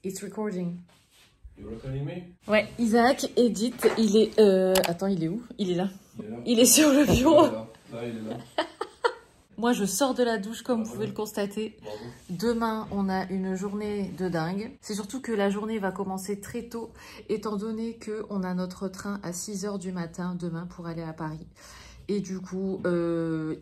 It's recording. You recording me? Ouais, Isaac édite, il est... Attends, il est où? Il est là. Il est sur le bureau. Là, il est là. Moi, je sors de la douche, comme vous pouvez le constater. Bravo. Demain, on a une journée de dingue. C'est surtout que la journée va commencer très tôt, étant donné qu'on a notre train à 6 h du matin demain pour aller à Paris. Et du coup,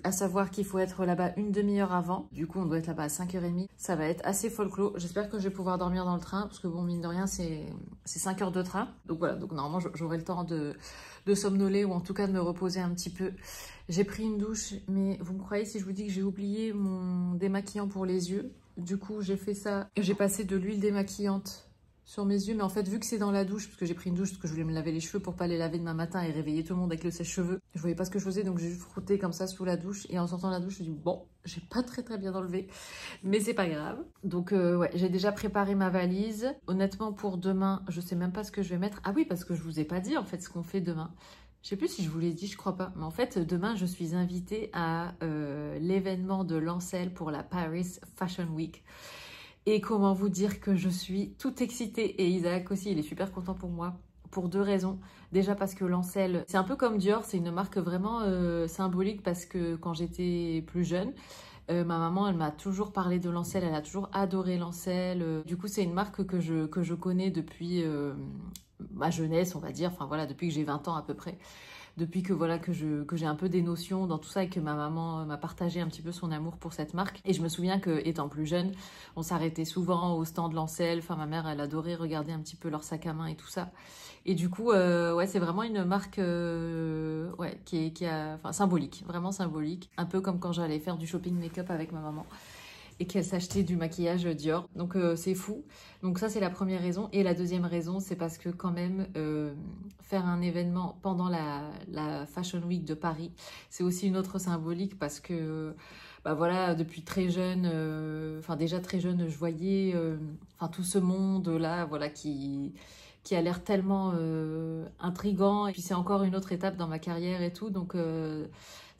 à savoir qu'il faut être là-bas une demi-heure avant. Du coup, on doit être là-bas à 5 h 30. Ça va être assez folklore. J'espère que je vais pouvoir dormir dans le train. Parce que bon, mine de rien, c'est 5 heures de train. Donc voilà, donc normalement, j'aurai le temps de somnoler ou en tout cas de me reposer un petit peu. J'ai pris une douche, mais vous me croyez si je vous dis que j'ai oublié mon démaquillant pour les yeux. Du coup, j'ai fait ça. J'ai passé de l'huile démaquillante sur mes yeux, mais en fait, vu que c'est dans la douche, parce que j'ai pris une douche, parce que je voulais me laver les cheveux pour pas les laver demain matin et réveiller tout le monde avec le sèche-cheveux, je voyais pas ce que je faisais, donc j'ai juste frotté comme ça sous la douche, et en sortant de la douche, je me suis dit, bon, j'ai pas très bien enlevé, mais c'est pas grave. Donc ouais, j'ai déjà préparé ma valise. Honnêtement, pour demain, je sais même pas ce que je vais mettre. Ah oui, parce que je vous ai pas dit, en fait, ce qu'on fait demain. Je sais plus si je vous l'ai dit, je crois pas. Mais en fait, demain, je suis invitée à l'événement de Lancel pour la Paris Fashion Week. Et comment vous dire que je suis toute excitée. Et Isaac aussi, il est super content pour moi. Pour deux raisons. Déjà parce que Lancel, c'est un peu comme Dior, c'est une marque vraiment symbolique parce que quand j'étais plus jeune, ma maman, elle m'a toujours parlé de Lancel, elle a toujours adoré Lancel. Du coup, c'est une marque que je connais depuis ma jeunesse, on va dire. Enfin voilà, depuis que j'ai 20 ans à peu près. Depuis que voilà que j'ai un peu des notions dans tout ça et que ma maman m'a partagé un petit peu son amour pour cette marque. Et je me souviens que étant plus jeune, on s'arrêtait souvent au stand Lancel. Enfin, ma mère, elle adorait regarder un petit peu leur sac à main et tout ça. Et du coup, ouais, c'est vraiment une marque ouais, enfin, symbolique, vraiment symbolique. Un peu comme quand j'allais faire du shopping make-up avec ma maman et qu'elle s'achetait du maquillage Dior. Donc c'est fou. Donc ça, c'est la première raison. Et la deuxième raison, c'est parce que quand même, faire un événement pendant la Fashion Week de Paris, c'est aussi une autre symbolique parce que, bah voilà, depuis très jeune, enfin déjà très jeune, je voyais enfin tout ce monde-là, voilà, qui a l'air tellement intriguant. Et puis c'est encore une autre étape dans ma carrière et tout. Donc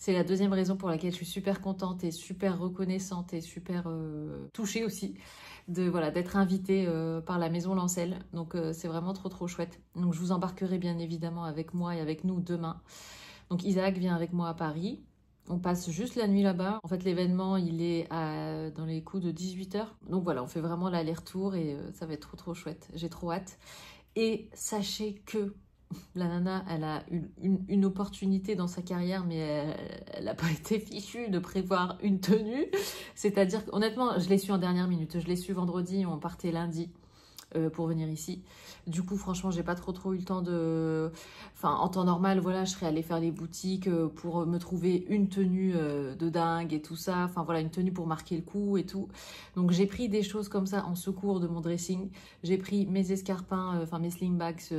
c'est la deuxième raison pour laquelle je suis super contente et super reconnaissante et super touchée aussi voilà, d'être invitée par la maison Lancel. Donc c'est vraiment trop chouette. Donc je vous embarquerai bien évidemment avec moi et avec nous demain. Donc Isaac vient avec moi à Paris. On passe juste la nuit là-bas. En fait, l'événement, il est dans les coups de 18 h. Donc voilà, on fait vraiment l'aller-retour et ça va être trop chouette. J'ai trop hâte. Et sachez que la nana, elle a une opportunité dans sa carrière, mais elle n'a pas été fichue de prévoir une tenue. C'est-à-dire honnêtement, je l'ai su en dernière minute. Je l'ai su vendredi, on partait lundi pour venir ici. Du coup, franchement, j'ai pas trop eu le temps de... Enfin, en temps normal, voilà, je serais allée faire les boutiques pour me trouver une tenue de dingue et tout ça. Enfin, voilà, une tenue pour marquer le coup et tout. Donc, j'ai pris des choses comme ça en secours de mon dressing. J'ai pris mes escarpins, enfin, mes sling bags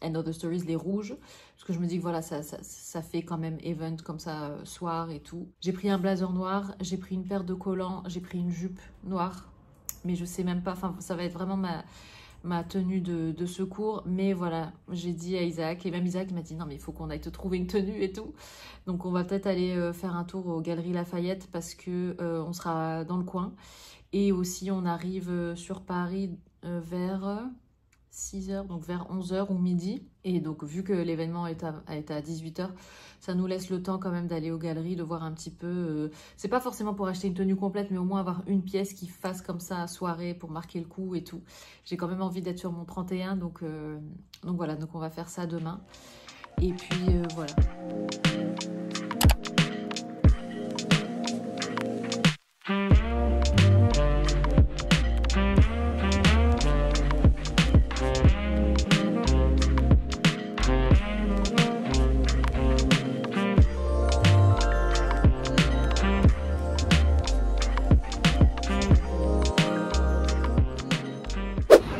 and other stories, les rouges. Parce que je me dis que voilà, ça fait quand même event comme ça, soir et tout. J'ai pris un blazer noir, j'ai pris une paire de collants, j'ai pris une jupe noire. Mais je sais même pas, enfin ça va être vraiment ma tenue de secours. Mais voilà, j'ai dit à Isaac, et même Isaac m'a dit non mais il faut qu'on aille te trouver une tenue et tout. Donc on va peut-être aller faire un tour aux Galeries Lafayette parce que on sera dans le coin. Et aussi on arrive sur Paris vers 6 h, donc vers 11 h ou midi. Et donc vu que l'événement est à 18 h, ça nous laisse le temps quand même d'aller aux galeries, de voir un petit peu. C'est pas forcément pour acheter une tenue complète, mais au moins avoir une pièce qui fasse comme ça soirée pour marquer le coup et tout. J'ai quand même envie d'être sur mon 31, donc voilà, donc on va faire ça demain. Et puis voilà.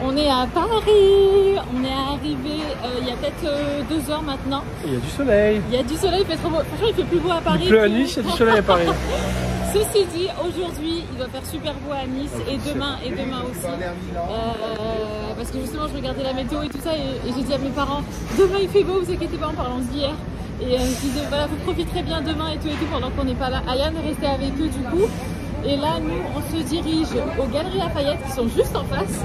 On est à Paris, on est arrivé il y a peut-être 2 h maintenant. Il y a du soleil. Il y a du soleil, il fait trop beau. Franchement, il fait plus beau à Paris. Il pleut à Nice, il y a du soleil à Paris. Ceci dit, aujourd'hui, il va faire super beau à Nice et demain aussi. Parce que justement, je regardais la météo et tout ça et j'ai dit à mes parents, demain il fait beau, vous inquiétez pas, on parle d'hier. Et je disais, voilà, vous profiterez bien demain et tout pendant qu'on n'est pas là. Ayane est restée avec eux du coup. Et là, nous, on se dirige aux Galeries Lafayette qui sont juste en face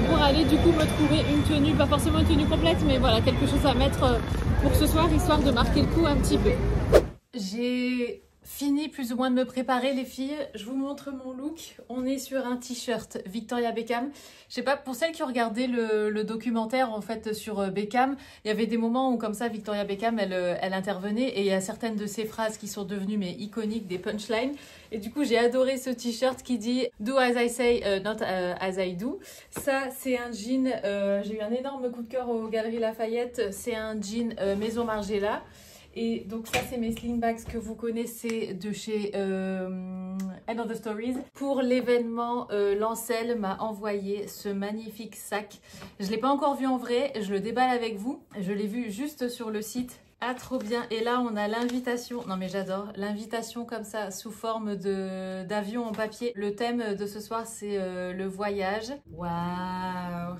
pour aller du coup me trouver une tenue, pas forcément une tenue complète, mais voilà, quelque chose à mettre pour ce soir, histoire de marquer le coup un petit peu. J'ai fini plus ou moins de me préparer les filles, je vous montre mon look. On est sur un t-shirt Victoria Beckham. Je sais pas, pour celles qui ont regardé le documentaire en fait sur Beckham, il y avait des moments où comme ça Victoria Beckham elle intervenait et il y a certaines de ses phrases qui sont devenues mais iconiques, des punchlines. Et du coup j'ai adoré ce t-shirt qui dit Do as I say, not as I do. Ça c'est un jean, j'ai eu un énorme coup de cœur aux Galeries Lafayette, c'est un jean Maison Margiela. Et donc ça c'est mes slingbacks que vous connaissez de chez End of the Stories. Pour l'événement, Lancel m'a envoyé ce magnifique sac. Je ne l'ai pas encore vu en vrai, je le déballe avec vous. Je l'ai vu juste sur le site. Ah trop bien. Et là on a l'invitation, non mais j'adore, l'invitation comme ça sous forme d'avion en papier. Le thème de ce soir c'est le voyage. Waouh,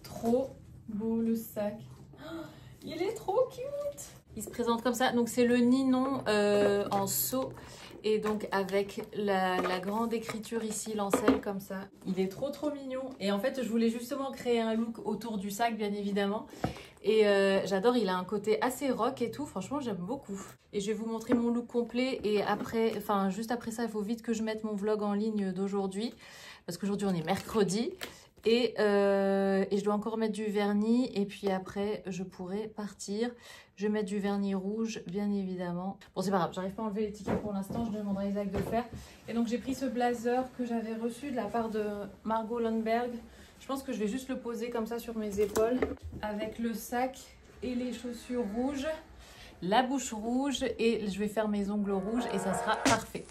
trop beau le sac. Il est trop cute. Il se présente comme ça. Donc c'est le Ninon en seau. Et donc avec la grande écriture ici, Lancel comme ça. Il est trop mignon. Et en fait je voulais justement créer un look autour du sac bien évidemment. Et j'adore, il a un côté assez rock et tout. Franchement j'aime beaucoup. Et je vais vous montrer mon look complet. Et après, enfin juste après ça il faut vite que je mette mon vlog en ligne d'aujourd'hui. Parce qu'aujourd'hui on est mercredi. Et je dois encore mettre du vernis et puis après je pourrai partir. Je vais mettre du vernis rouge bien évidemment. Bon c'est pas grave, j'arrive pas à enlever les tickets pour l'instant, je demanderai à Isaac de le faire. Et donc j'ai pris ce blazer que j'avais reçu de la part de Margot Lundberg. Je pense que je vais juste le poser comme ça sur mes épaules avec le sac et les chaussures rouges, la bouche rouge et je vais faire mes ongles rouges et ça sera parfait.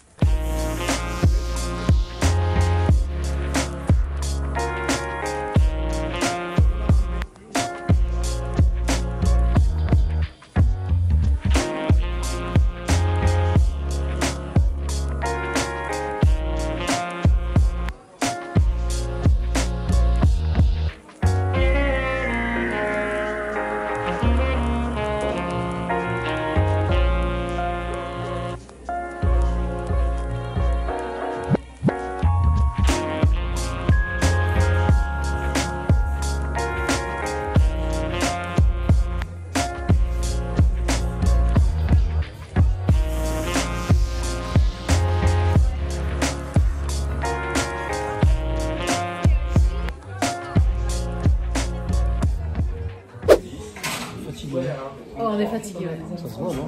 Oh, on est fatigué. Ouais. Ça se voit, non?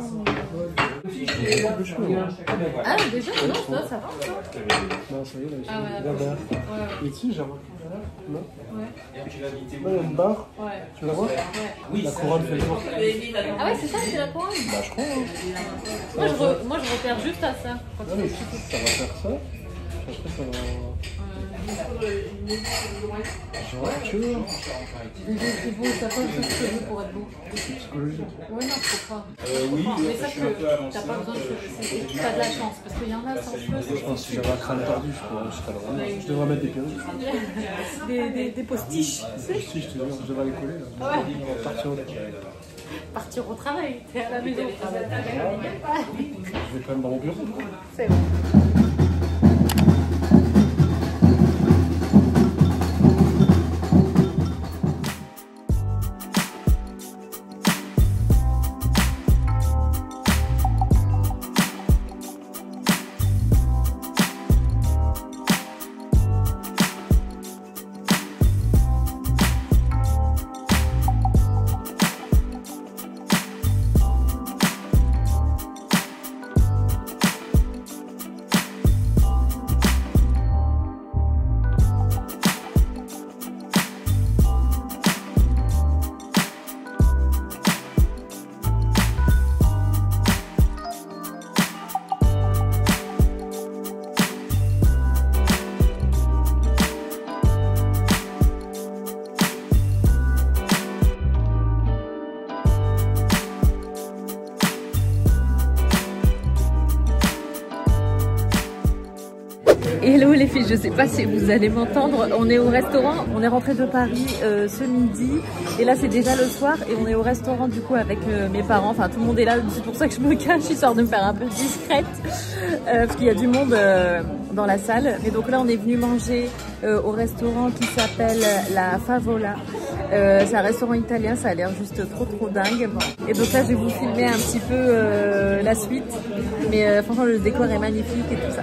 Ah, déjà, non, ça va. Non, ça y est, là, Ah ouais, là-bas. ouais. Et ici, j'ai remarqué. Non? Ouais. Là, il y a une barre. Ouais. Tu la vois? Ouais. La couronne fait le tour. Ah ouais, c'est ça, c'est la couronne? Bah, je crois. Hein. Moi, je repère juste à ça. Ah, mais ça va faire ça. Après, ça va. Genre, tu vois. C'est beau, ça pose de cheveux pour être beau. C'est psychologique. Ouais, non, faut pas. Oui, Mais ça, t'as pas besoin de cheveux. T'as de la chance, parce qu'il y en a sans cheveux. Je pense que si j'avais un crâne tordu, je devrais mettre des perruques. Des postiches. Si, je te jure, je devrais les coller là. Ouais. Partir au travail, t'es à la maison. Je vais quand même dans mon bureau. C'est bon. je sais pas si vous allez m'entendre. On est au restaurant, on est rentré de Paris ce midi et là c'est déjà le soir et on est au restaurant du coup avec mes parents, enfin tout le monde est là, c'est pour ça que je me cache, histoire de me faire un peu discrète parce qu'il y a du monde dans la salle. Et donc là on est venu manger au restaurant qui s'appelle la Favola. C'est un restaurant italien, ça a l'air juste trop dingue. Et donc là je vais vous filmer un petit peu la suite, mais franchement le décor est magnifique et tout ça.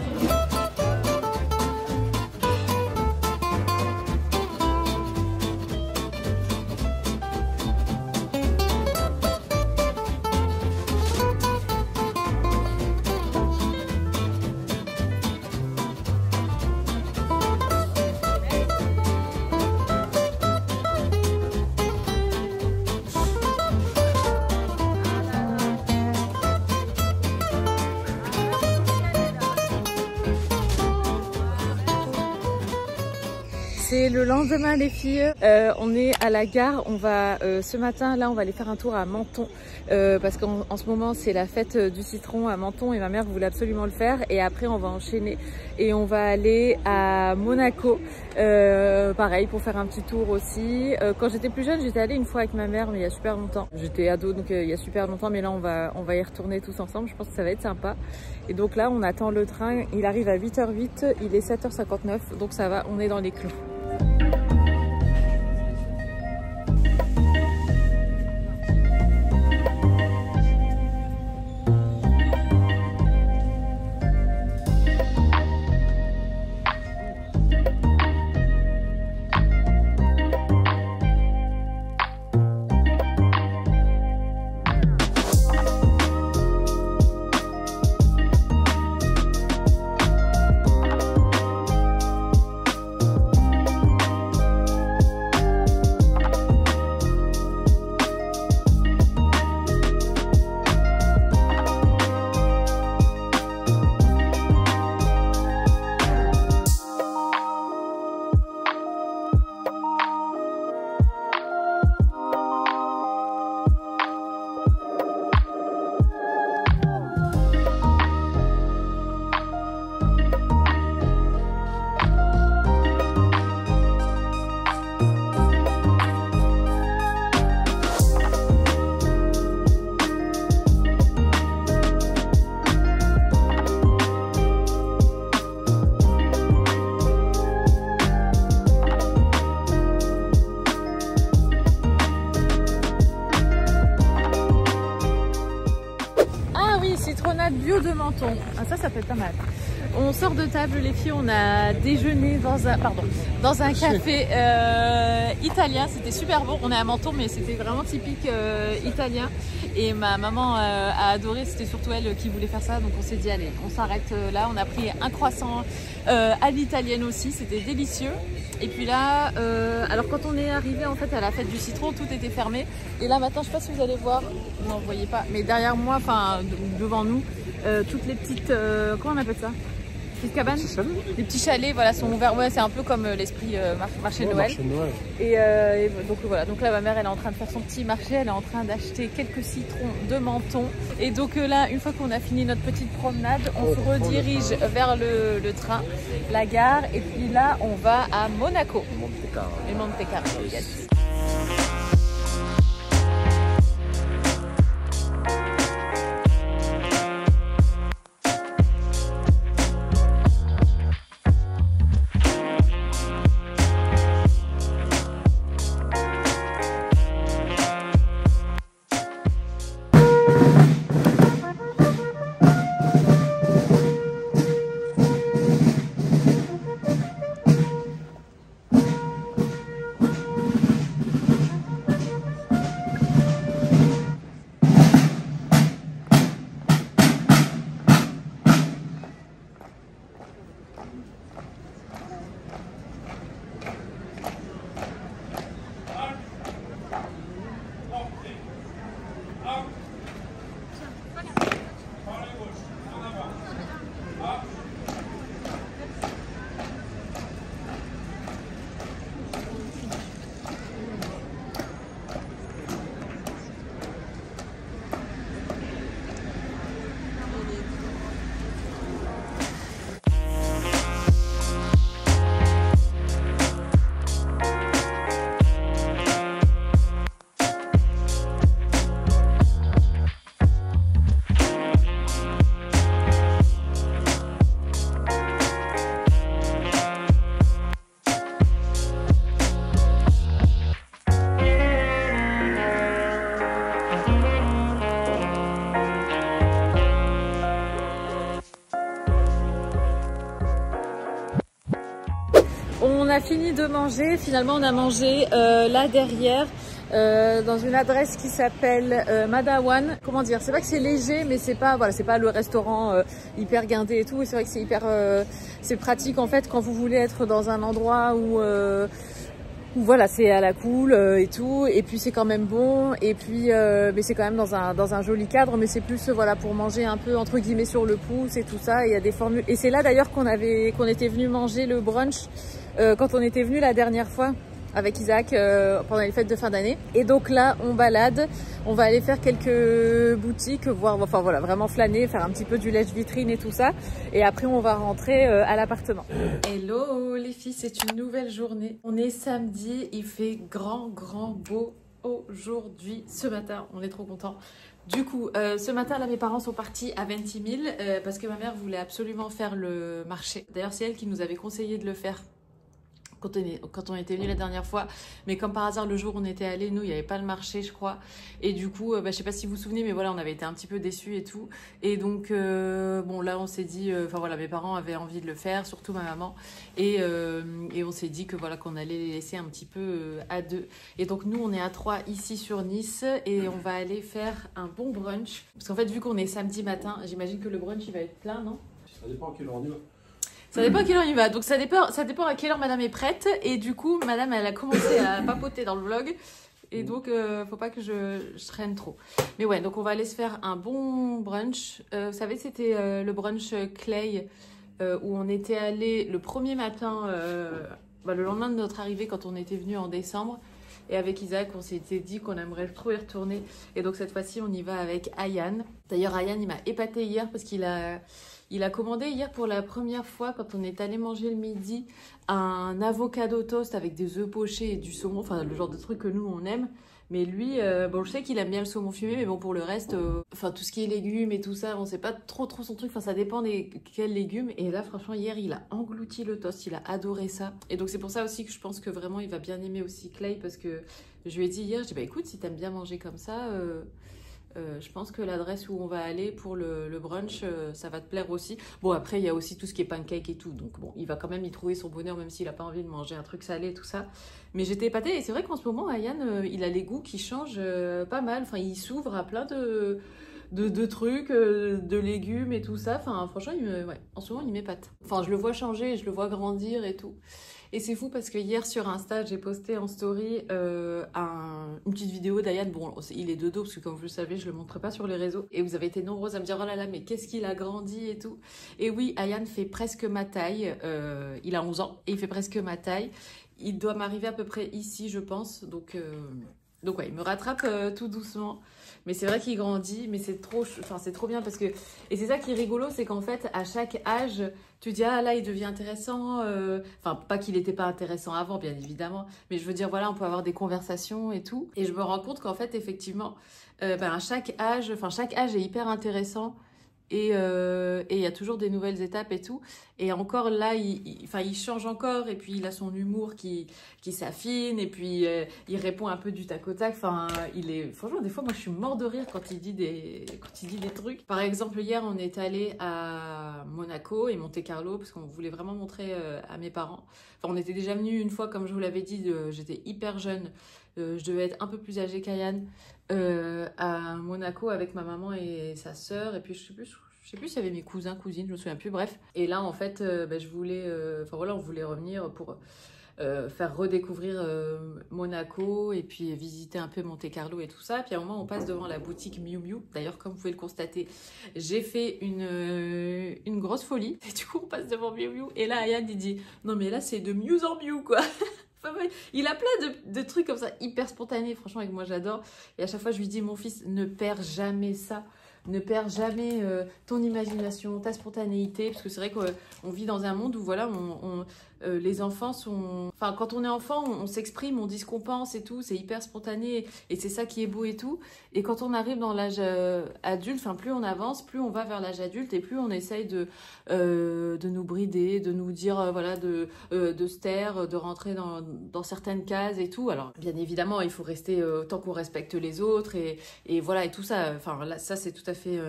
C'est le lendemain les filles, on est à la gare, on va ce matin là on va aller faire un tour à Menton parce qu'en ce moment c'est la fête du citron à Menton et ma mère voulait absolument le faire et après on va enchaîner et on va aller à Monaco pareil pour faire un petit tour aussi. Quand j'étais plus jeune j'étais allée une fois avec ma mère mais il y a super longtemps, j'étais ado donc il y a super longtemps, mais là on va y retourner tous ensemble, je pense que ça va être sympa. Et donc là on attend le train, il arrive à 8h08, il est 7h59 donc ça va, on est dans les clous. Bio de Menton, ah, ça peut être pas mal. On sort de table les filles, on a déjeuné dans un café italien, c'était super bon. On est à Menton mais c'était vraiment typique italien et ma maman a adoré, c'était surtout elle qui voulait faire ça donc on s'est dit allez on s'arrête là. On a pris un croissant à l'italienne aussi, c'était délicieux. Et puis là, alors quand on est arrivé en fait à la fête du citron, tout était fermé. Et là maintenant, je sais pas si vous allez voir, non vous voyez pas, mais derrière moi, enfin devant nous, toutes les petites, comment on appelle ça? Petites cabanes, les petits chalets, voilà, sont ouverts. Ouais, c'est un peu comme l'esprit marché de Noël. Et donc voilà, donc là ma mère elle est en train de faire son petit marché, elle est en train d'acheter quelques citrons de Menton. Et donc là, une fois qu'on a fini notre petite promenade, on se redirige vers le train, la gare, et puis là on va à Monaco. Et Monte Carlo, yes. On a fini de manger, finalement on a mangé là derrière dans une adresse qui s'appelle Madawan. Comment dire, c'est vrai que c'est léger mais c'est pas, voilà, c'est pas le restaurant hyper guindé et tout. Et c'est vrai que c'est hyper c'est pratique en fait quand vous voulez être dans un endroit où voilà, c'est à la cool et tout, et puis c'est quand même bon, et puis mais c'est quand même dans un joli cadre, mais c'est plus voilà pour manger un peu entre guillemets sur le pouce et tout ça. Et il y a des formules, et c'est là d'ailleurs qu'on était venu manger le brunch quand on était venu la dernière fois avec Isaac pendant les fêtes de fin d'année. Et donc là on balade, on va aller faire quelques boutiques, voir, enfin voilà, vraiment flâner, faire un petit peu du lèche-vitrine et tout ça, et après on va rentrer à l'appartement. Hello les filles, c'est une nouvelle journée, on est samedi, il fait grand beau aujourd'hui, ce matin, on est trop contents. Du coup, ce matin, là, mes parents sont partis à 26 000 parce que ma mère voulait absolument faire le marché. D'ailleurs, c'est elle qui nous avait conseillé de le faire quand on était venu la dernière fois, mais comme par hasard le jour où on était allé, nous il n'y avait pas le marché je crois, et du coup je sais pas si vous vous souvenez, mais voilà, on avait été un petit peu déçus et tout, et donc bon là on s'est dit, enfin voilà, mes parents avaient envie de le faire, surtout ma maman, et on s'est dit que voilà, qu'on allait les laisser un petit peu à deux, et donc nous on est à 3 ici sur Nice, et on va aller faire un bon brunch, parce qu'en fait vu qu'on est samedi matin, j'imagine que le brunch il va être plein, non? Ça dépend à quelle heure on y va. Ça dépend à quelle heure il va, donc ça dépend à quelle heure madame est prête, et du coup madame elle a commencé à papoter dans le vlog, et donc faut pas que je traîne trop. Mais ouais, donc on va aller se faire un bon brunch. Vous savez, c'était le brunch Clay où on était allé le premier matin, le lendemain de notre arrivée quand on était venu en décembre. Et avec Isaac, on s'était dit qu'on aimerait trop y retourner. Et donc cette fois-ci, on y va avec Ayan. D'ailleurs, Ayan, il m'a épaté hier parce qu'il a commandé hier pour la première fois, quand on est allé manger le midi, un avocado toast avec des œufs pochés et du saumon. Enfin, le genre de truc que nous, on aime. Mais lui, bon, je sais qu'il aime bien le saumon fumé, mais bon, pour le reste, enfin, tout ce qui est légumes et tout ça, on sait pas trop son truc. Enfin, ça dépend des quels légumes. Et là, franchement, hier, il a englouti le toast. Il a adoré ça. Et donc, c'est pour ça aussi que je pense que vraiment, il va bien aimer aussi Clay, parce que je lui ai dit hier, je dis, bah écoute, si t'aimes bien manger comme ça, je pense que l'adresse où on va aller pour le brunch, ça va te plaire aussi. Bon, après, il y a aussi tout ce qui est pancake et tout. Donc, bon, il va quand même y trouver son bonheur, même s'il n'a pas envie de manger un truc salé et tout ça. Mais j'étais épatée. Et c'est vrai qu'en ce moment, Ayan, il a les goûts qui changent pas mal. Enfin, il s'ouvre à plein de trucs, de légumes et tout ça. Enfin, franchement, ouais, en ce moment, il m'épate. Enfin, je le vois changer, je le vois grandir et tout. Et c'est fou parce que hier sur Insta, j'ai posté en story une petite vidéo d'Ayan. Bon, il est de dos parce que comme vous le savez, je le montre pas sur les réseaux. Et vous avez été nombreuses à me dire, oh là là, mais qu'est-ce qu'il a grandi et tout. Et oui, Ayan fait presque ma taille. Il a 11 ans et il fait presque ma taille. Il doit m'arriver à peu près ici, je pense. Donc ouais, il me rattrape tout doucement. Mais c'est vrai qu'il grandit, mais c'est trop bien parce que... Et c'est ça qui est rigolo, c'est qu'en fait, à chaque âge, tu dis, ah là, il devient intéressant. Enfin, pas qu'il n'était pas intéressant avant, bien évidemment. Mais je veux dire, voilà, on peut avoir des conversations et tout. Et je me rends compte qu'en fait, effectivement, à chaque âge est hyper intéressant. Et il y a toujours des nouvelles étapes et tout. Et encore là, il change encore. Et puis, il a son humour qui s'affine. Et puis, il répond un peu du tac au tac. Enfin, franchement, des fois, moi, je suis mort de rire quand il dit des trucs. Par exemple, hier, on est allé à Monaco et Monte-Carlo parce qu'on voulait vraiment montrer à mes parents. Enfin, on était déjà venus une fois, comme je vous l'avais dit, j'étais hyper jeune. Je devais être un peu plus âgée qu'Ayan. À Monaco avec ma maman et sa sœur, et puis je sais plus s'il y avait mes cousins, cousines, je me souviens plus, bref. Et là en fait je voulais, enfin voilà, on voulait revenir pour faire redécouvrir Monaco et puis visiter un peu Monte-Carlo et tout ça. Puis à un moment on passe devant la boutique Miu Miu. D'ailleurs, comme vous pouvez le constater, j'ai fait une grosse folie, et du coup on passe devant Miu Miu et là Ayan il dit non mais là c'est de mieux en mieux quoi. Il a plein de trucs comme ça, hyper spontanés, franchement, avec moi j'adore. Et à chaque fois je lui dis, mon fils, ne perds jamais ça. Ne perds jamais ton imagination, ta spontanéité. Parce que c'est vrai qu'on vit dans un monde où voilà, les enfants sont... Enfin, quand on est enfant, on s'exprime, on dit ce qu'on pense et tout. C'est hyper spontané et c'est ça qui est beau et tout. Et quand on arrive dans l'âge adulte, enfin, plus on avance, plus on va vers l'âge adulte et plus on essaye de nous brider, de nous dire, voilà, de se taire, de rentrer dans certaines cases et tout. Alors, bien évidemment, il faut rester tant qu'on respecte les autres et voilà, et tout ça. Enfin, là, ça, c'est tout à fait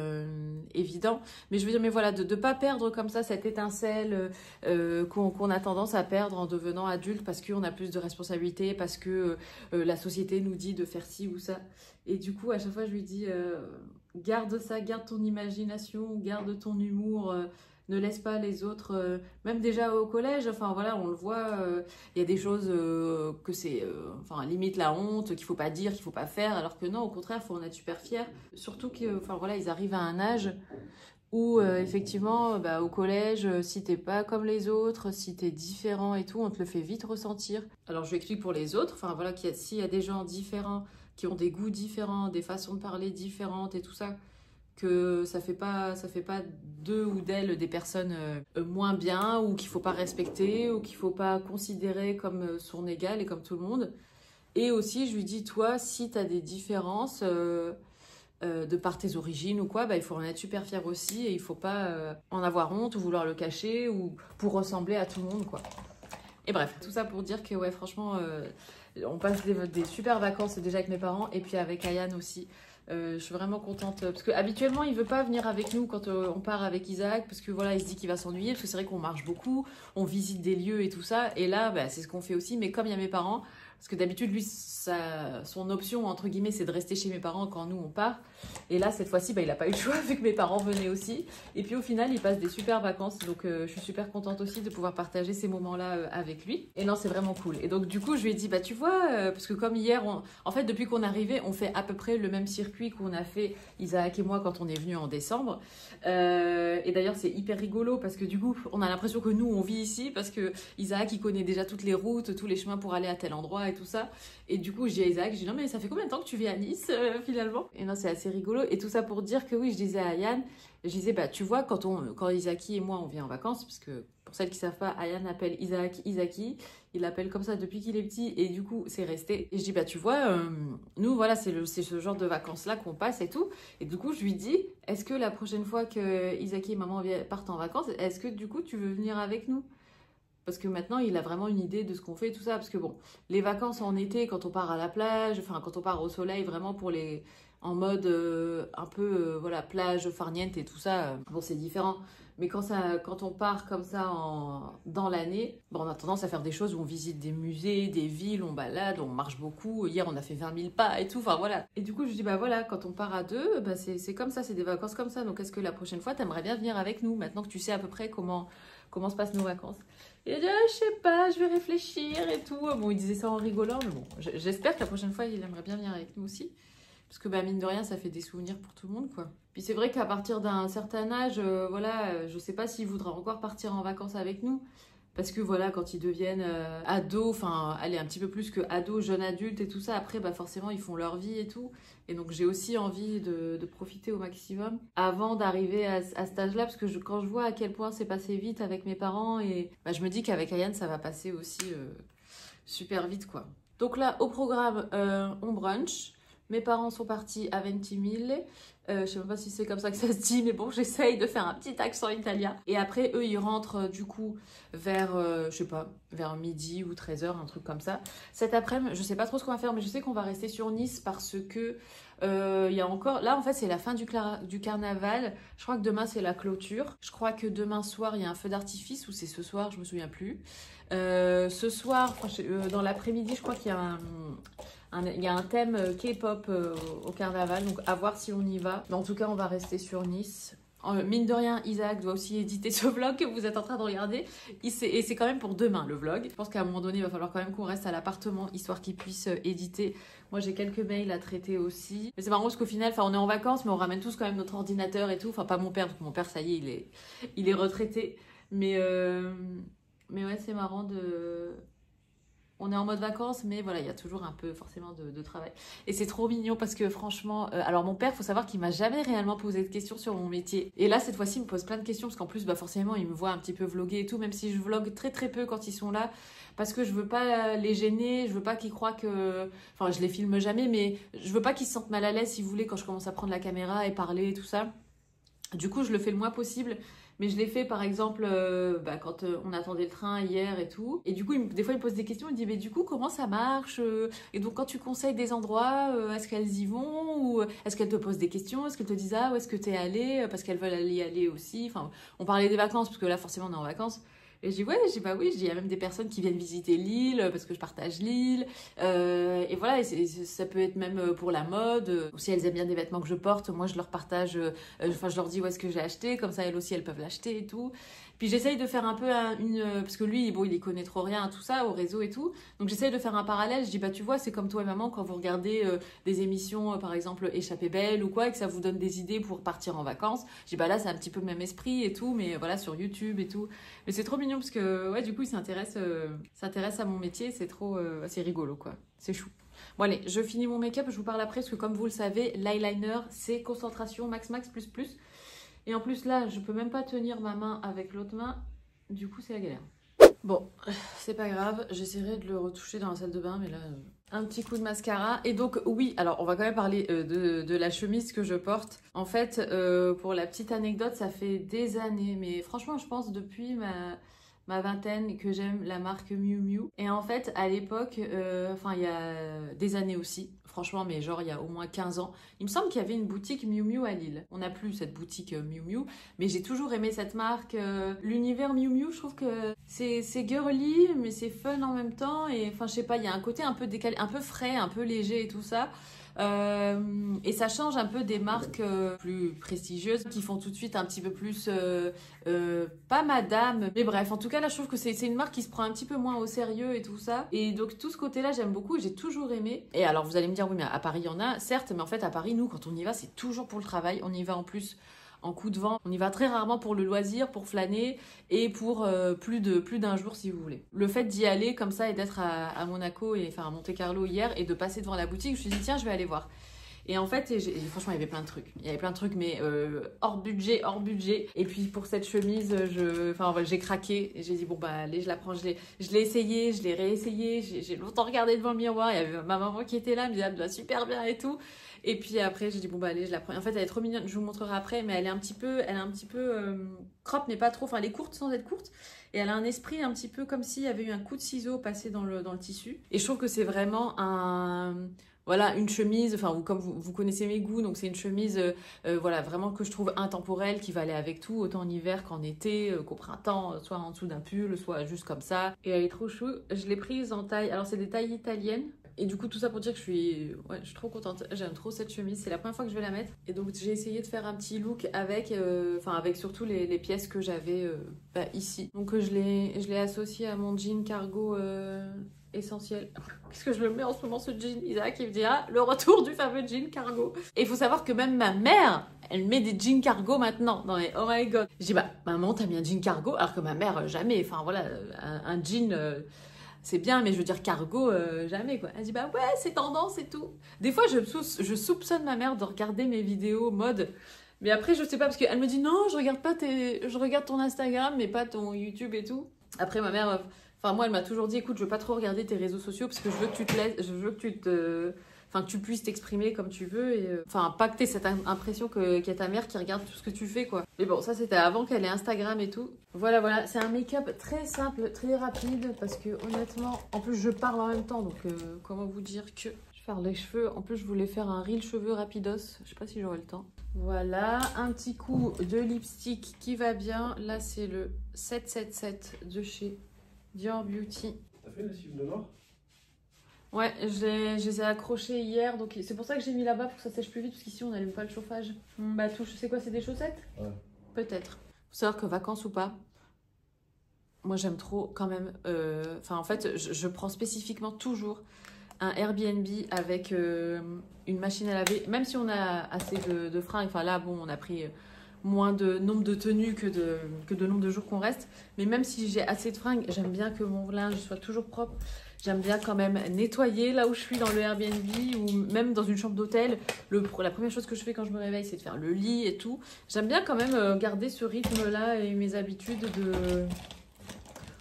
évident. Mais je veux dire, mais voilà, de ne pas perdre comme ça cette étincelle qu'on a tendance tendance à perdre en devenant adulte parce qu'on a plus de responsabilités, parce que la société nous dit de faire ci ou ça. Et du coup, à chaque fois, je lui dis, garde ça, garde ton imagination, garde ton humour, ne laisse pas les autres, même déjà au collège, enfin voilà, on le voit, il y a des choses que c'est, enfin limite la honte, qu'il faut pas dire, qu'il faut pas faire, alors que non, au contraire, il faut en être super fier. Surtout que, enfin voilà, ils arrivent à un âge où effectivement, au collège, si t'es pas comme les autres, si t'es différent et tout, on te le fait vite ressentir. Alors je lui explique pour les autres, enfin voilà, s'il y a des gens différents, qui ont des goûts différents, des façons de parler différentes et tout ça, que ça fait pas d'eux ou d'elles des personnes moins bien, ou qu'il faut pas respecter, ou qu'il faut pas considérer comme son égal et comme tout le monde. Et aussi, je lui dis, toi, si tu as des différences de par tes origines ou quoi, il faut en être super fier aussi, et il faut pas en avoir honte ou vouloir le cacher, ou pour ressembler à tout le monde, quoi. Et bref, tout ça pour dire que, ouais, franchement, on passe des super vacances déjà avec mes parents, et puis avec Ayane aussi. Je suis vraiment contente parce que habituellement il veut pas venir avec nous quand on part avec Isaac, parce que voilà, il se dit qu'il va s'ennuyer, parce que c'est vrai qu'on marche beaucoup, on visite des lieux et tout ça, et là c'est ce qu'on fait aussi, mais comme il y a mes parents, parce que d'habitude lui son option entre guillemets c'est de rester chez mes parents quand nous on part, et là cette fois-ci il a pas eu le choix vu que mes parents venaient aussi, et puis au final il passe des super vacances, donc je suis super contente aussi de pouvoir partager ces moments là avec lui, et non c'est vraiment cool. Et donc du coup je lui ai dit tu vois, parce que comme hier en fait depuis qu'on est arrivé on fait à peu près le même circuit qu'on a fait Isaac et moi quand on est venu en décembre, et d'ailleurs c'est hyper rigolo parce que du coup on a l'impression que nous on vit ici, parce que Isaac il connaît déjà toutes les routes, tous les chemins pour aller à tel endroit et tout ça, et du coup je dis à Isaac, je dis non mais ça fait combien de temps que tu vis à Nice finalement? Et non c'est assez rigolo, et tout ça pour dire que oui, je disais à Yann, je disais tu vois quand Isaki et moi on vient en vacances, parce que pour celles qui savent pas, Ayane appelle Isaac Isaki, il l'appelle comme ça depuis qu'il est petit, et du coup c'est resté. Et je dis tu vois, nous voilà, c'est ce genre de vacances là qu'on passe et tout. Et du coup je lui dis, est-ce que la prochaine fois que Isaki et maman partent en vacances, est-ce que du coup tu veux venir avec nous? Parce que maintenant, il a vraiment une idée de ce qu'on fait et tout ça. Parce que bon, les vacances en été, quand on part à la plage, enfin quand on part au soleil, vraiment en mode un peu, voilà, plage farniente et tout ça, bon, c'est différent. Mais quand on part comme ça dans l'année, on a tendance à faire des choses où on visite des musées, des villes, on balade, on marche beaucoup. Hier, on a fait 20 000 pas et tout, enfin voilà. Et du coup, je dis, voilà, quand on part à deux, c'est comme ça, c'est des vacances comme ça. Donc, est-ce que la prochaine fois, t'aimerais bien venir avec nous, maintenant que tu sais à peu près comment se passent nos vacances? Et il dit, je sais pas, je vais réfléchir et tout. Bon, il disait ça en rigolant, mais bon, j'espère que la prochaine fois, il aimerait bien venir avec nous aussi. Parce que mine de rien, ça fait des souvenirs pour tout le monde, quoi. Puis c'est vrai qu'à partir d'un certain âge, voilà, je sais pas s'il voudra encore partir en vacances avec nous. Parce que voilà, quand ils deviennent ados, enfin, allez, un petit peu plus que ados, jeunes adultes et tout ça, après, forcément, ils font leur vie et tout. Et donc, j'ai aussi envie de profiter au maximum avant d'arriver à cet âge-là, parce que quand je vois à quel point c'est passé vite avec mes parents, et je me dis qu'avec Ayane, ça va passer aussi super vite, quoi. Donc là, au programme, on brunch. Mes parents sont partis à Ventimille. Je sais même pas si c'est comme ça que ça se dit, mais bon, j'essaye de faire un petit accent italien. Et après, eux, ils rentrent du coup vers, je sais pas, vers midi ou 13h, un truc comme ça. Cet après-midi, je sais pas trop ce qu'on va faire, mais je sais qu'on va rester sur Nice parce que il y a encore... Là, en fait, c'est la fin du carnaval. Je crois que demain, c'est la clôture. Je crois que demain soir, il y a un feu d'artifice, ou c'est ce soir, je me souviens plus. Ce soir, dans l'après-midi, je crois qu'il y a il y a un thème K-pop au carnaval, donc à voir si on y va. Mais en tout cas, on va rester sur Nice. Mine de rien, Isaac doit aussi éditer ce vlog que vous êtes en train de regarder. Et c'est quand même pour demain, le vlog. Je pense qu'à un moment donné, il va falloir quand même qu'on reste à l'appartement, histoire qu'il puisse éditer. Moi, j'ai quelques mails à traiter aussi. Mais c'est marrant parce qu'au final, on est en vacances, mais on ramène tous quand même notre ordinateur et tout. Enfin, pas mon père, parce que mon père, ça y est, il est retraité. Mais ouais, c'est marrant de... On est en mode vacances, mais voilà, il y a toujours un peu forcément de travail. Et c'est trop mignon parce que franchement... alors mon père, faut savoir qu'il m'a jamais réellement posé de questions sur mon métier. Et là, cette fois-ci, il me pose plein de questions parce qu'en plus, forcément, il me voit un petit peu vlogger et tout, même si je vlogue très très peu quand ils sont là. Parce que je veux pas les gêner, je veux pas qu'ils croient que... Enfin, je les filme jamais, mais je veux pas qu'ils se sentent mal à l'aise, si vous voulez, quand je commence à prendre la caméra et parler et tout ça. Du coup, je le fais le moins possible. Mais je l'ai fait par exemple quand on attendait le train hier et tout. Et du coup, des fois, il me pose des questions. Il me dit, mais du coup, comment ça marche? Et donc, quand tu conseilles des endroits, est-ce qu'elles y vont? Ou est-ce qu'elles te posent des questions? Est-ce qu'elles te disent, où est-ce que t'es allé? Parce qu'elles veulent y aller aussi. Enfin, on parlait des vacances, parce que là, forcément, on est en vacances. Et je dis ouais, je dis bah oui, je dis il y a même des personnes qui viennent visiter l'île parce que je partage l'île. Et voilà, ça peut être même pour la mode. Si elles aiment bien des vêtements que je porte, moi je leur partage, enfin je leur dis où est-ce que j'ai acheté, comme ça elles aussi elles peuvent l'acheter et tout. Puis j'essaye de faire un peu parce que lui, bon, il y connaît trop rien à tout ça, au réseau et tout. Donc j'essaye de faire un parallèle. Je dis bah tu vois, c'est comme toi et maman quand vous regardez des émissions, par exemple Échappée belle ou quoi, et que ça vous donne des idées pour partir en vacances. Je dis bah là c'est un petit peu le même esprit et tout, mais voilà sur YouTube et tout. Mais c'est trop mignon parce que ouais du coup il s'intéresse à mon métier, c'est trop, c'est rigolo quoi, c'est chou. Bon allez, je finis mon make-up, je vous parle après parce que comme vous le savez, l'eyeliner c'est concentration max max plus plus. Et en plus là, je peux même pas tenir ma main avec l'autre main, du coup c'est la galère. Bon, c'est pas grave, j'essaierai de le retoucher dans la salle de bain, mais là, un petit coup de mascara. Et donc oui, alors on va quand même parler de la chemise que je porte. En fait, pour la petite anecdote, ça fait des années, mais franchement je pense depuis ma vingtaine que j'aime la marque Miu Miu. Et en fait, à l'époque, enfin il y a des années aussi, franchement, mais genre il y a au moins 15 ans, il me semble qu'il y avait une boutique Miu Miu à Lille. On n'a plus cette boutique Miu Miu, mais j'ai toujours aimé cette marque. L'univers Miu Miu, je trouve que c'est girly, mais c'est fun en même temps. Et enfin, je sais pas, il y a un côté un peu décalé, un peu frais, un peu léger et tout ça. Et ça change un peu des marques plus prestigieuses qui font tout de suite un petit peu plus pas madame, mais bref, en tout cas là je trouve que c'est une marque qui se prend un petit peu moins au sérieux et tout ça, et donc tout ce côté là j'aime beaucoup, j'ai toujours aimé. Et alors vous allez me dire oui mais à Paris il y en a certes, mais en fait à Paris nous quand on y va c'est toujours pour le travail, on y va en plus en coup de vent. On y va très rarement pour le loisir, pour flâner et pour plus d'un jour si vous voulez. Le fait d'y aller comme ça et d'être à Monaco et enfin à Monte-Carlo hier et de passer devant la boutique, je me suis dit tiens je vais aller voir. Et en fait, franchement, il y avait plein de trucs. Il y avait plein de trucs, mais hors budget, hors budget. Et puis pour cette chemise, j'ai craqué. Et j'ai dit bon bah allez, je la prends. Je l'ai essayé, je l'ai réessayé. J'ai longtemps regardé devant le miroir. Il y avait ma maman qui était là, elle me disait elle me va super bien et tout. Et puis après, j'ai dit bon bah allez, je la prends. En fait, elle est trop mignonne. Je vous montrerai après, mais elle est un petit peu crop, mais pas trop. Enfin, elle est courte sans être courte. Et elle a un esprit un petit peu comme s'il y avait eu un coup de ciseau passé dans le tissu. Et je trouve que c'est vraiment voilà, une chemise, enfin comme vous connaissez mes goûts, donc c'est une chemise voilà, vraiment que je trouve intemporelle, qui va aller avec tout, autant en hiver qu'en été, qu'au printemps, soit en dessous d'un pull, soit juste comme ça. Et elle est trop chou. Je l'ai prise en taille, alors c'est des tailles italiennes. Et du coup tout ça pour dire que je suis trop contente, j'aime trop cette chemise, c'est la première fois que je vais la mettre. Et donc j'ai essayé de faire un petit look avec, avec surtout les pièces que j'avais ici. Donc je l'ai associé à mon jean cargo essentiel. Qu'est-ce que je le mets en ce moment ce jean? Isaac il me dit ah, le retour du fameux jean cargo. Et il faut savoir que même ma mère, elle met des jeans cargo maintenant. Non mais oh my god. Je dis bah maman t'as mis un jean cargo alors que ma mère jamais. Enfin voilà, un jean c'est bien mais je veux dire cargo jamais quoi. Elle dit bah ouais c'est tendance et tout. Des fois je soupçonne ma mère de regarder mes vidéos mode. Mais après je sais pas parce qu'elle me dit non je regarde ton Instagram mais pas ton YouTube et tout. Après ma mère enfin, moi, elle m'a toujours dit, écoute, je veux pas trop regarder tes réseaux sociaux parce que je veux que tu te laisses, je veux que que tu puisses t'exprimer comme tu veux et, enfin, pas que t'aies cette impression qu'il y a ta mère qui regarde tout ce que tu fais, quoi. Mais bon, ça, c'était avant qu'elle ait Instagram et tout. Voilà, c'est un make-up très simple, très rapide parce que, honnêtement, en plus, je parle en même temps, donc, comment vous dire que... Je vais faire les cheveux. En plus, je voulais faire un reel cheveux rapidos. Je sais pas si j'aurai le temps. Voilà, un petit coup de lipstick qui va bien. Là, c'est le 777 de chez Dior Beauty. T'as fait la cime de noir? Ouais, je les ai accrochés hier, donc c'est pour ça que j'ai mis là-bas pour que ça sèche plus vite, parce qu'ici on n'allume pas le chauffage. Bah touche, c'est quoi, c'est des chaussettes? Ouais. Peut-être. Faut savoir que vacances ou pas, moi j'aime trop quand même. Enfin en fait, je prends spécifiquement toujours un Airbnb avec une machine à laver, même si on a assez de fringues. Enfin là, bon, on a pris moins de nombre de tenues que de nombre de jours qu'on reste. Mais même si j'ai assez de fringues, j'aime bien que mon linge soit toujours propre. J'aime bien quand même nettoyer là où je suis dans le Airbnb ou même dans une chambre d'hôtel. La première chose que je fais quand je me réveille, c'est de faire le lit et tout. J'aime bien quand même garder ce rythme-là et mes habitudes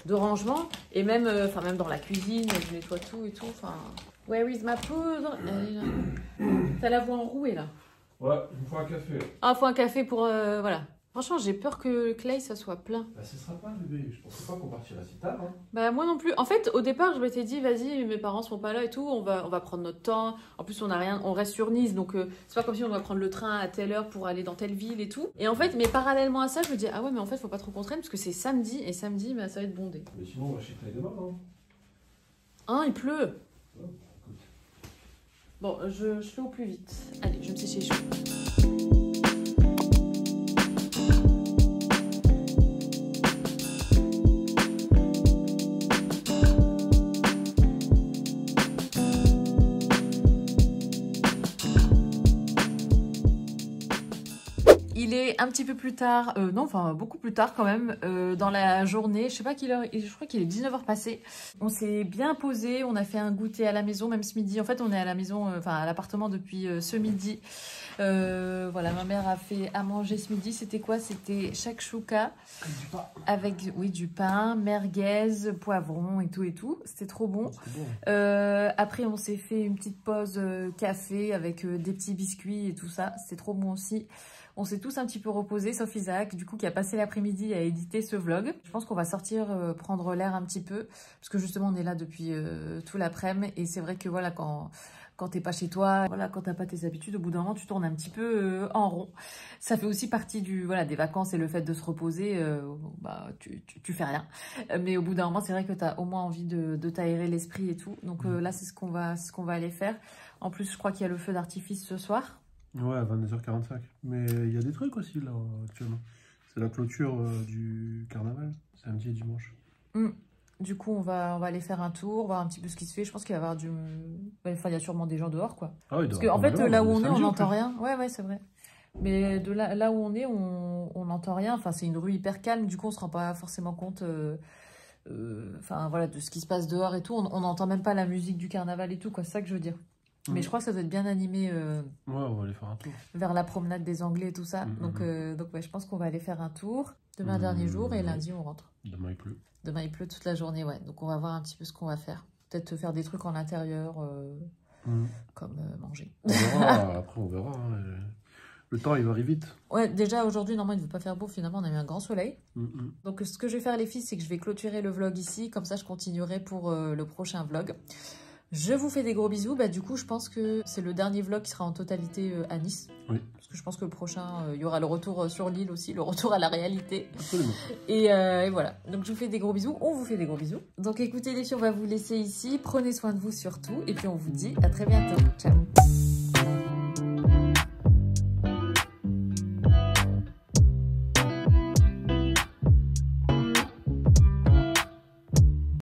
de rangement. Et même, même dans la cuisine, je nettoie tout et tout. Enfin, where is ma poudre? Elle est là. T'as la voix enrouée là. Ouais, il me faut un café. Ah, faut un café pour... voilà. Franchement, j'ai peur que Clay, ça soit plein. Bah, ce sera pas, bébé. Je pensais pas qu'on partirait si tard. Hein. Bah, moi non plus. En fait, au départ, je m'étais dit, vas-y, mes parents sont pas là et tout, on va prendre notre temps. En plus, on a rien, on reste sur Nice, donc c'est pas comme si on doit prendre le train à telle heure pour aller dans telle ville et tout. Et en fait, mais parallèlement à ça, je me dis, ah ouais, mais en fait, faut pas trop qu'on traîne parce que c'est samedi, et samedi, bah, ça va être bondé. Mais sinon, on va chez Clay demain, non? Hein, il pleut. Ouais, écoute. Bon, je fais au plus vite. Allez, je vais me sécher les cheveux. Il est un petit peu plus tard, non, enfin beaucoup plus tard quand même, dans la journée. Je sais pas quelle heure, je crois qu'il est 19h passé. On s'est bien posé, on a fait un goûter à la maison, même ce midi. En fait, on est à la maison, enfin à l'appartement depuis ce midi. Voilà, ma mère a fait à manger ce midi. C'était quoi? C'était shakshuka avec, oui, du pain, merguez, poivron et tout et tout. C'était trop bon. Après, on s'est fait une petite pause café avec des petits biscuits et tout ça. C'était trop bon aussi. On s'est tous un petit peu reposés, sauf Isaac, du coup, qui a passé l'après-midi à éditer ce vlog. Je pense qu'on va sortir prendre l'air un petit peu, parce que justement, on est là depuis tout l'après-midi. Et c'est vrai que voilà, quand t'es pas chez toi, voilà, quand t'as pas tes habitudes, au bout d'un moment, tu tournes un petit peu en rond. Ça fait aussi partie des vacances et le fait de se reposer, bah, tu fais rien. Mais au bout d'un moment, c'est vrai que t'as au moins envie de t'aérer l'esprit et tout. Donc là, c'est ce qu'on va aller faire. En plus, je crois qu'il y a le feu d'artifice ce soir. Ouais, à 22h45. Mais il y a des trucs aussi, là, actuellement. C'est la clôture du carnaval, samedi et dimanche. Du coup, on va aller faire un tour, voir un petit peu ce qui se fait. Je pense qu'il va y avoir du... Enfin, il y a sûrement des gens dehors, quoi. Ah oui, parce qu'en fait, là où on est, on n'entend rien. Ouais, c'est vrai. Mais de là où on est, on n'entend rien. Enfin, c'est une rue hyper calme. Du coup, on se rend pas forcément compte... Enfin, voilà, de ce qui se passe dehors et tout. On n'entend même pas la musique du carnaval et tout, quoi. C'est ça que je veux dire. Mais je crois que ça doit être bien animé ouais, on va aller faire un tour. Vers la promenade des Anglais et tout ça. Donc ouais, je pense qu'on va aller faire un tour. Demain, dernier jour, et lundi, on rentre. Demain, il pleut. Demain, il pleut toute la journée, ouais. Donc, on va voir un petit peu ce qu'on va faire. Peut-être faire des trucs en intérieur, comme manger. On verra, après, on verra. Hein. Le temps, il varie vite. Ouais, déjà, aujourd'hui, normalement, il ne veut pas faire beau. Finalement, on a eu un grand soleil. Donc, ce que je vais faire, les filles, c'est que je vais clôturer le vlog ici. Comme ça, je continuerai pour le prochain vlog. Je vous fais des gros bisous. Bah, du coup, je pense que c'est le dernier vlog qui sera en totalité à Nice. Oui. Parce que je pense que le prochain, il y aura le retour sur l'île aussi, le retour à la réalité. Absolument. Et voilà. Donc, je vous fais des gros bisous. On vous fait des gros bisous. Donc, écoutez, les filles, on va vous laisser ici. Prenez soin de vous surtout. Et puis, on vous dit à très bientôt. Ciao.